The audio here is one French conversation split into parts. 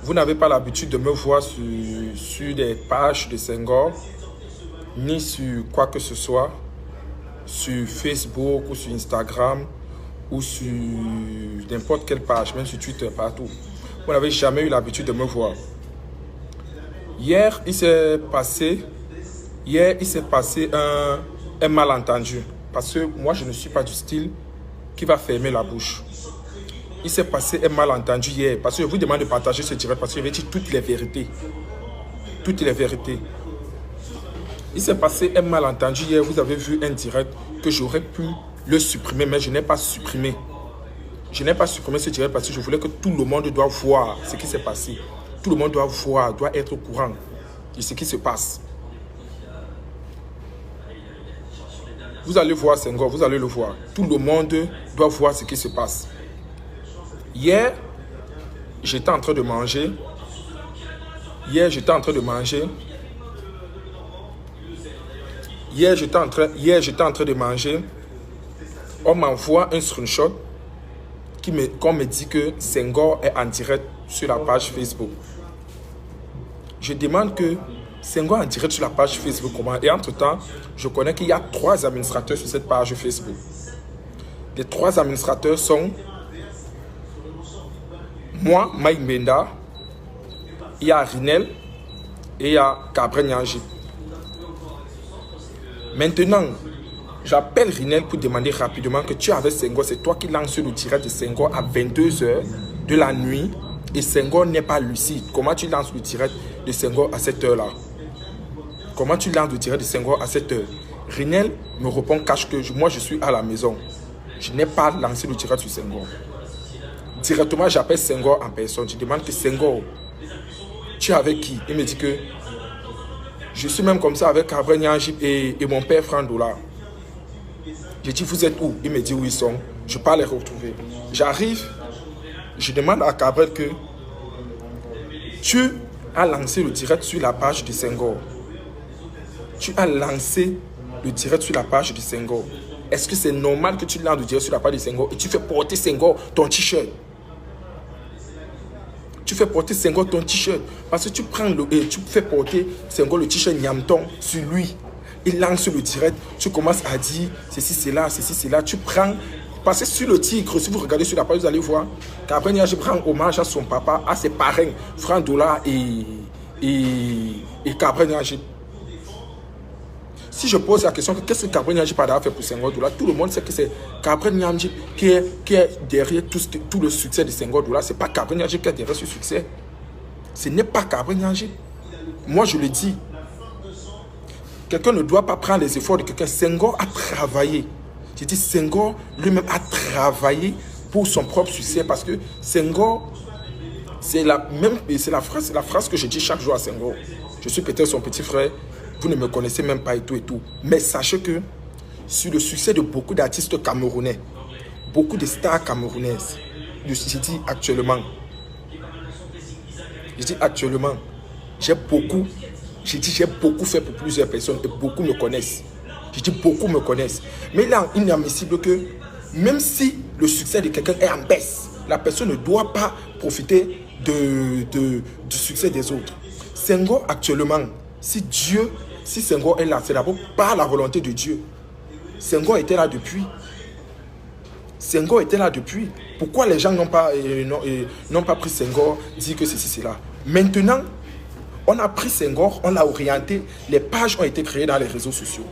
Vous n'avez pas l'habitude de me voir sur des pages de Senghor, ni sur quoi que ce soit, sur Facebook ou sur Instagram, ou sur n'importe quelle page, même sur Twitter, partout. Vous n'avez jamais eu l'habitude de me voir. Hier, il s'est passé un malentendu. Parce que moi, je ne suis pas du style qui va fermer la bouche. Il s'est passé un malentendu hier. Parce que je vous demande de partager ce direct. Parce que je vais dire toutes les vérités. Toutes les vérités. Il s'est passé un malentendu hier. Vous avez vu un direct que j'aurais pu le supprimer. Mais je n'ai pas supprimé. Je n'ai pas supprimé ce direct parce que je voulais que tout le monde doit voir ce qui s'est passé. Tout le monde doit voir, doit être au courant de ce qui se passe. Vous allez voir Senghor, vous allez le voir. Tout le monde doit voir ce qui se passe. Hier, j'étais en train de manger. Hier, j'étais en train de manger. On m'envoie un screenshot qu'on me dit que Senghor est en direct sur la page Facebook. Je demande que Senghor est en direct sur la page Facebook comment? Et entre-temps, je connais qu'il y a 3 administrateurs sur cette page Facebook. Les 3 administrateurs sont moi, Mike Mbenda, il y a Rinel et il y a Gabriel Nyanji. Maintenant, j'appelle Rinel pour demander rapidement que tu es avec Senghor. C'est toi qui lances le direct de Senghor à 22 h de la nuit et Senghor n'est pas lucide. Comment tu lances le direct de Senghor à cette heure-là? Comment tu lances le direct de Senghor à cette heure? Rinel me répond cache que moi je suis à la maison. Je n'ai pas lancé le direct sur Senghor. Directement, j'appelle Senghor en personne. Je demande que Senghor, tu es avec qui? Il me dit que je suis même comme ça avec Gabriel Nyanji et mon père Frandola. Je dis, vous êtes où? Il me dit où ils sont. Je ne peux pas les retrouver. J'arrive, je demande à Gabriel que tu as lancé le direct sur la page de Senghor. Tu as lancé le direct sur la page de Senghor. Est-ce que c'est normal que tu lances le direct sur la page de Senghor et tu fais porter Senghor ton t-shirt? Tu fais porter Senghor ton t-shirt parce que tu prends tu fais porter Senghor le t-shirt Nyamton sur lui. Il lance le direct, tu commences à dire ceci, c'est là. Tu prends, parce que sur le tigre, si vous regardez sur la page, vous allez voir qu'après, je prends hommage à son papa, à ses parrains, Frandola et Gabriel Nyanji. Si je pose la question, qu'est-ce que Gabriel Nyanji a fait pour Senghor Doula, tout le monde sait que c'est Gabriel Nyanji qui est derrière tout le succès de Senghor Doula. Ce n'est pas Gabriel Nyanji qui est derrière ce succès. Ce n'est pas Gabriel Nyanji. Moi, je le dis. Quelqu'un ne doit pas prendre les efforts de quelqu'un. Senghor a travaillé. Je dis Senghor lui-même a travaillé pour son propre succès parce que Senghor, c'est la phrase que je dis chaque jour à Senghor. Je suis peut-être son petit frère. Vous ne me connaissez même pas et tout. Mais sachez que sur le succès de beaucoup d'artistes camerounais, beaucoup de stars camerounaises, je dis actuellement, j'ai beaucoup fait pour plusieurs personnes et beaucoup me connaissent. Je dis beaucoup me connaissent. Mais là, il est admissible que même si le succès de quelqu'un est en baisse, la personne ne doit pas profiter du succès des autres. Senghor actuellement, si Senghor est là, c'est d'abord par la volonté de Dieu. Senghor était là depuis. Pourquoi les gens n'ont pas pris Senghor, dit que ceci, c'est là. Maintenant, on a pris Senghor, on l'a orienté. Les pages ont été créées dans les réseaux sociaux.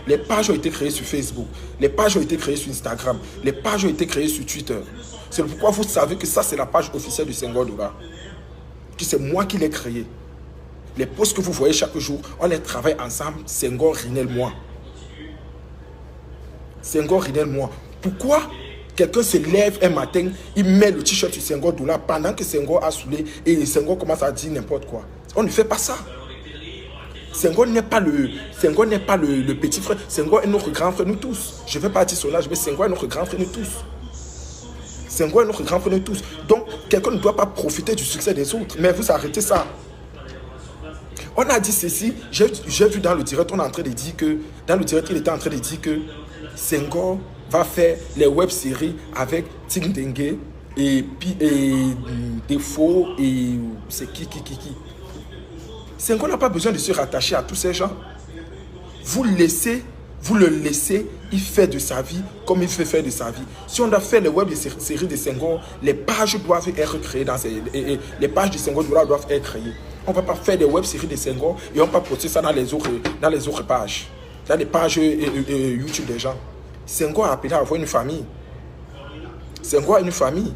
Les pages ont été créées sur Facebook. Les pages ont été créées sur Instagram. Les pages ont été créées sur Twitter. C'est pourquoi vous savez que ça, c'est la page officielle de Senghor Doula. Que c'est moi qui l'ai créée. Les posts que vous voyez chaque jour, on les travaille ensemble. Senghor, Rinel, moi. Senghor, Rinel, moi. Pourquoi quelqu'un se lève un matin, il met le t-shirt sur Senghor Doula pendant que Senghor a saoulé et Senghor commence à dire n'importe quoi? On ne fait pas ça. Senghor n'est pas le petit frère. Senghor est notre grand frère, nous tous. Je ne vais pas dire son âge, mais Senghor est notre grand frère, nous tous. Senghor est notre grand frère, nous tous. Donc, quelqu'un ne doit pas profiter du succès des autres. Mais vous arrêtez ça. On a dit ceci, j'ai vu dans le direct, on est en train de dire que, dans le direct, il était en train de dire que Senghor va faire les web-séries avec Ting Dengue, et défaut, et c'est qui. Senghor n'a pas besoin de se rattacher à tous ces gens. Vous le laissez, il fait de sa vie comme il fait faire de sa vie. Si on doit faire les web séries de Senghor, les pages doivent être créées les pages de Senghor doivent être créées. On ne va pas faire des web séries de Senghor et on va poster ça dans les autres pages, dans les pages YouTube des gens. Senghor a appelé à avoir une famille. Senghor a une famille.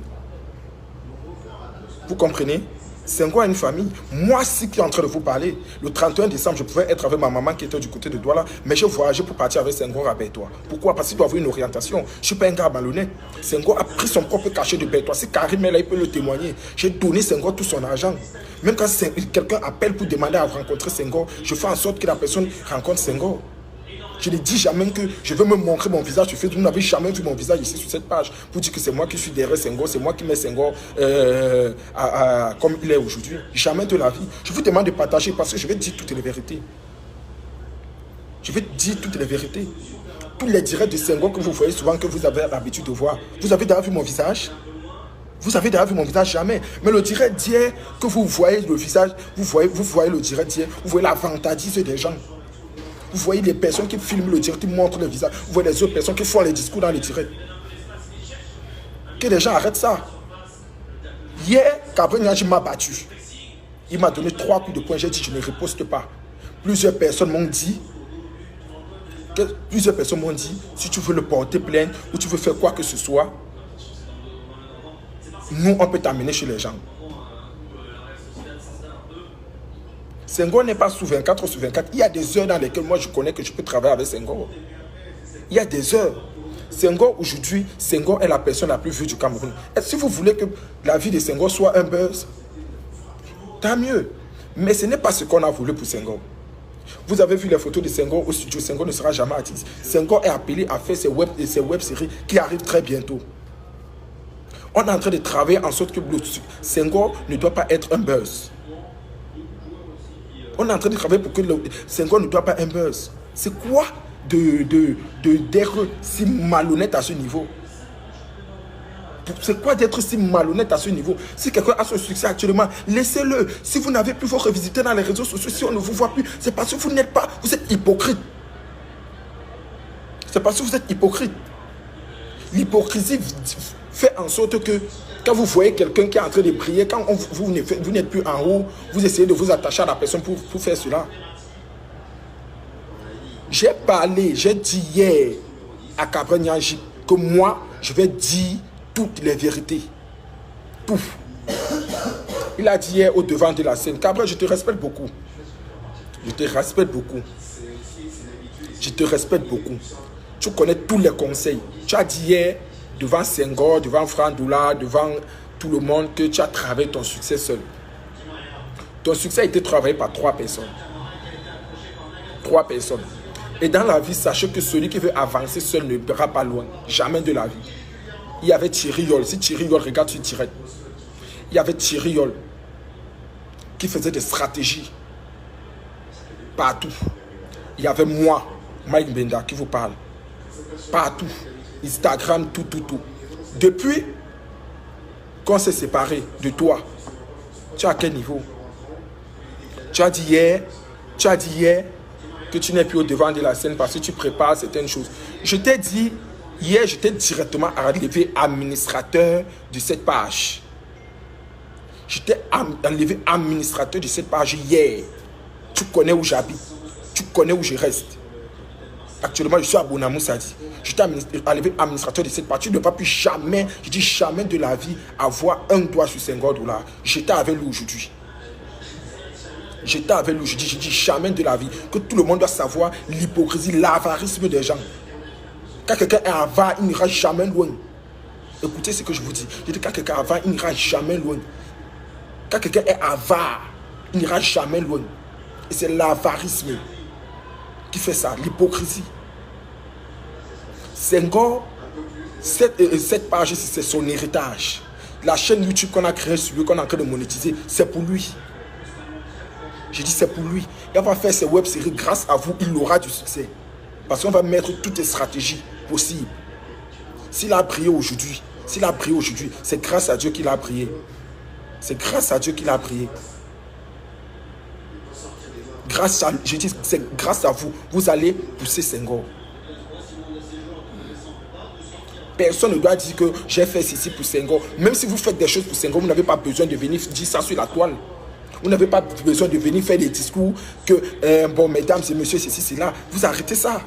Vous comprenez? Senghor a une famille. Moi, si qui est en train de vous parler, le 31 décembre, je pouvais être avec ma maman qui était du côté de Douala, mais j'ai voyagé pour partir avec Senghor à Bertois. Pourquoi? Parce qu'il doit avoir une orientation. Je ne suis pas un gars malhonnête. Senghor a pris son propre cachet de Bertois. Si Karim est là, il peut le témoigner. J'ai donné Senghor tout son argent. Même quand quelqu'un appelle pour demander à rencontrer Senghor, je fais en sorte que la personne rencontre Senghor. Je ne dis jamais que je veux me montrer mon visage sur Facebook. Vous n'avez jamais vu mon visage ici sur cette page pour dire que c'est moi qui suis derrière Senghor, c'est moi qui mets Senghor comme il est aujourd'hui. Jamais de la vie. Je vous demande de partager parce que je vais dire toutes les vérités. Je vais dire toutes les vérités. Tous les directs de Senghor que vous voyez souvent, que vous avez l'habitude de voir. Vous avez déjà vu mon visage? Vous avez déjà vu mon visage? Jamais. Mais le direct d'hier, que vous voyez le visage, vous voyez le direct d'hier, vous voyez la vantardise des gens. Vous voyez les personnes qui filment le direct, qui montrent le visage. Vous voyez les autres personnes qui font les discours dans le direct. Que les gens arrêtent ça. Hier, Gabriel Niaji m'a battu. Il m'a donné 3 coups de poing. J'ai dit, je ne riposte pas. Plusieurs personnes m'ont dit, si tu veux le porter plainte ou tu veux faire quoi que ce soit, nous, on peut t'amener chez les gens. Senghor n'est pas sous 24 sur 24. Il y a des heures dans lesquelles moi je connais que je peux travailler avec Senghor. Il y a des heures. Senghor aujourd'hui, Senghor est la personne la plus vue du Cameroun. Et si vous voulez que la vie de Senghor soit un buzz, tant mieux. Mais ce n'est pas ce qu'on a voulu pour Senghor. Vous avez vu les photos de Senghor au studio. Senghor ne sera jamais artiste. Senghor est appelé à faire ses web séries qui arrivent très bientôt. On est en train de travailler en sorte que Senghor ne doit pas être un buzz. On est en train de travailler pour que Senghor ne doit pas un buzz. C'est quoi d'être si malhonnête à ce niveau? C'est quoi d'être si malhonnête à ce niveau? Si quelqu'un a son succès actuellement, laissez-le. Si vous n'avez plus vos revisiter dans les réseaux sociaux, si on ne vous voit plus, c'est parce que vous n'êtes pas, vous êtes hypocrite. C'est parce que vous êtes hypocrite. L'hypocrisie fait en sorte que quand vous voyez quelqu'un qui est en train de prier, quand vous n'êtes plus en haut, vous essayez de vous attacher à la personne pour faire cela. J'ai parlé, j'ai dit hier à Gabriel Niaji que moi, je vais dire toutes les vérités. Tout. Il a dit hier au devant de la scène, Gabriel, je te respecte beaucoup. Je te respecte beaucoup. Je te respecte beaucoup. Tu connais tous les conseils. Tu as dit hier, devant Senghor, devant Franck Doula, devant tout le monde, que tu as travaillé ton succès seul. Ton succès a été travaillé par 3 personnes. 3 personnes. Et dans la vie, sachez que celui qui veut avancer seul ne ira pas loin. Jamais de la vie. Il y avait Thierry Yol. Si Thierry Yol regarde sur direct, il y avait Thierry Yol qui faisait des stratégies partout. Il y avait moi, Mike Benda, qui vous parle. Partout. Instagram, tout. Depuis qu'on s'est séparé de toi, tu es à quel niveau? Tu as dit hier que tu n'es plus au devant de la scène parce que tu prépares certaines choses. Je t'ai dit, hier, j'étais directement arrivé administrateur de cette page. J'étais enlevé administrateur de cette page hier. Tu connais où j'habite. Tu connais où je reste. Actuellement, je suis à Bonamou Sadi. J'étais enlevé administrateur de cette page. Tu ne vas plus jamais, je dis jamais de la vie, avoir un doigt sur Senghor Doula. J'étais avec lui aujourd'hui. J'étais avec lui, je dis jamais de la vie. Que tout le monde doit savoir l'hypocrisie, l'avarisme des gens. Quand quelqu'un est avare, il n'ira jamais loin. Écoutez ce que je vous dis. Je dis quand quelqu'un est avare, il n'ira jamais loin. Quand quelqu'un est avare, il n'ira jamais loin. Et c'est l'avarisme qui fait ça, l'hypocrisie. Senghor, cette page, c'est son héritage. La chaîne YouTube qu'on a créée sur lui, qu'on est en train de monétiser, c'est pour lui. Je dis c'est pour lui. Et on va faire ces web séries grâce à vous, il aura du succès. Parce qu'on va mettre toutes les stratégies possibles. S'il a prié aujourd'hui, S'il a prié aujourd'hui, c'est grâce à Dieu qu'il a prié. C'est grâce à Dieu qu'il a prié. Grâce à, je dis, c'est grâce à vous, vous allez pousser Senghor. Personne ne doit dire que j'ai fait ceci pour Senghor. Même si vous faites des choses pour Senghor, vous n'avez pas besoin de venir dire ça sur la toile. Vous n'avez pas besoin de venir faire des discours que, bon, mesdames et messieurs, ceci, cela. Vous arrêtez ça.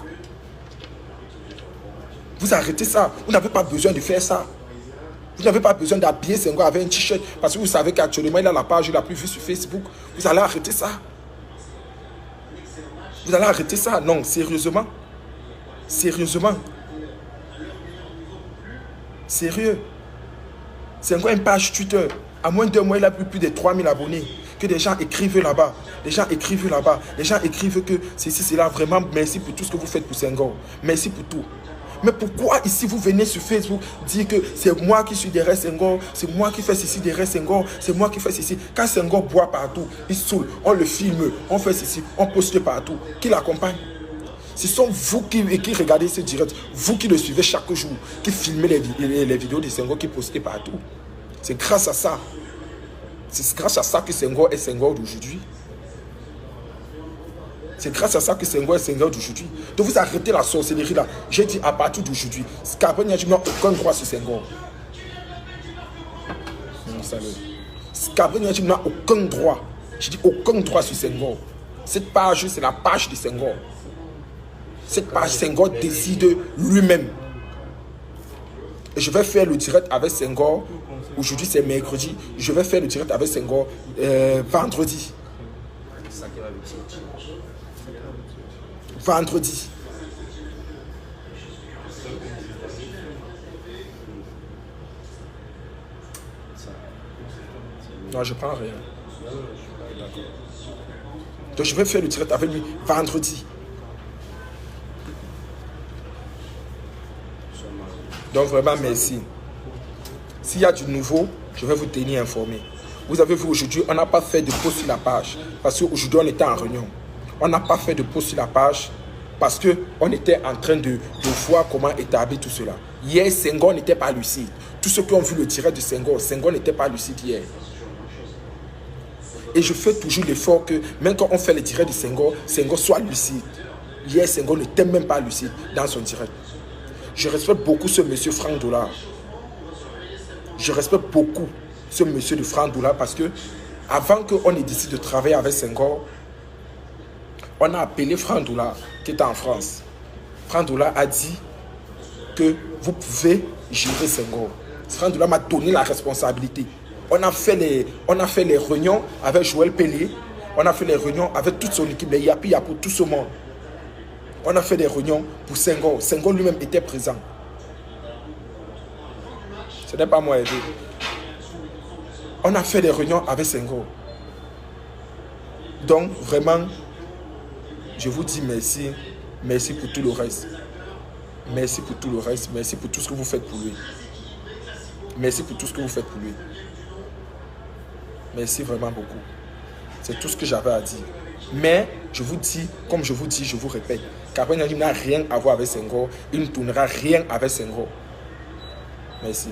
Vous arrêtez ça. Vous n'avez pas besoin de faire ça. Vous n'avez pas besoin d'habiller Senghor avec un t-shirt parce que vous savez qu'actuellement, il a la page la plus vue sur Facebook. Vous allez arrêter ça. Vous allez arrêter ça. Non, sérieusement. Sérieusement. Sérieux. Senghor a une page Twitter. À moins d'un mois, il a plus de 3000 abonnés. Que des gens écrivent là-bas. Les gens écrivent là-bas. Les gens écrivent que c'est là. Vraiment, merci pour tout ce que vous faites pour Senghor. Merci pour tout. Mais pourquoi ici vous venez sur Facebook dire que c'est moi qui suis derrière Senghor, c'est moi qui fais ceci derrière Senghor, c'est moi qui fais ceci. Quand Senghor boit partout, il saoule, on le filme, on fait ceci, on poste partout. Qui l'accompagne? Ce sont vous qui regardez ce direct, vous qui le suivez chaque jour, qui filmez les vidéos de Senghor qui postez partout. C'est grâce à ça. C'est grâce à ça que Senghor est Senghor d'aujourd'hui. C'est grâce à ça que Senghor est Senghor d'aujourd'hui. Donc vous arrêtez la sorcellerie là. J'ai dit à partir d'aujourd'hui, Scarborough n'a aucun droit sur Senghor. Scarborough n'a aucun droit. Je dis aucun droit sur Senghor. Cette page, c'est la page de Senghor. Cette page, Senghor décide lui-même. Et je vais faire le direct avec Senghor. Aujourd'hui, c'est mercredi. Je vais faire le direct avec Senghor vendredi. Vendredi. Non, je prends rien. Donc, je vais faire le direct avec lui vendredi. Donc, vraiment, merci. S'il y a du nouveau, je vais vous tenir informé. Vous avez vu aujourd'hui, on n'a pas fait de post sur la page. Parce qu'aujourd'hui, on était en réunion. On n'a pas fait de post sur la page parce qu'on était en train de voir comment établir tout cela. Hier, Senghor n'était pas lucide. Tous ceux qui ont vu le direct de Senghor, Senghor n'était pas lucide hier. Et je fais toujours l'effort que même quand on fait le direct de Senghor, Senghor soit lucide. Hier, Senghor n'était même pas lucide dans son direct. Je respecte beaucoup ce monsieur Franck Dollard. Je respecte beaucoup ce monsieur de Franck Dollard parce que avant qu'on ait décidé de travailler avec Senghor, on a appelé Franck Dollard qui était en France. Franck Dollard a dit que vous pouvez gérer Senghor. Franck Dollard m'a donné la responsabilité. On a fait les réunions avec Joël Pellier. On a fait les réunions avec toute son équipe, les Yapi pour tout ce monde. On a fait des réunions pour Senghor. Senghor lui-même était présent. Ce n'est pas moi aider. On a fait des réunions avec Senghor. Donc, vraiment, je vous dis merci. Merci pour tout le reste. Merci pour tout le reste. Merci pour tout ce que vous faites pour lui. Merci pour tout ce que vous faites pour lui. Merci vraiment beaucoup. C'est tout ce que j'avais à dire. Mais, je vous dis, comme je vous dis, je vous répète, Scarborough n'a rien à voir avec Senghor. Il ne tournera rien avec Senghor. Merci.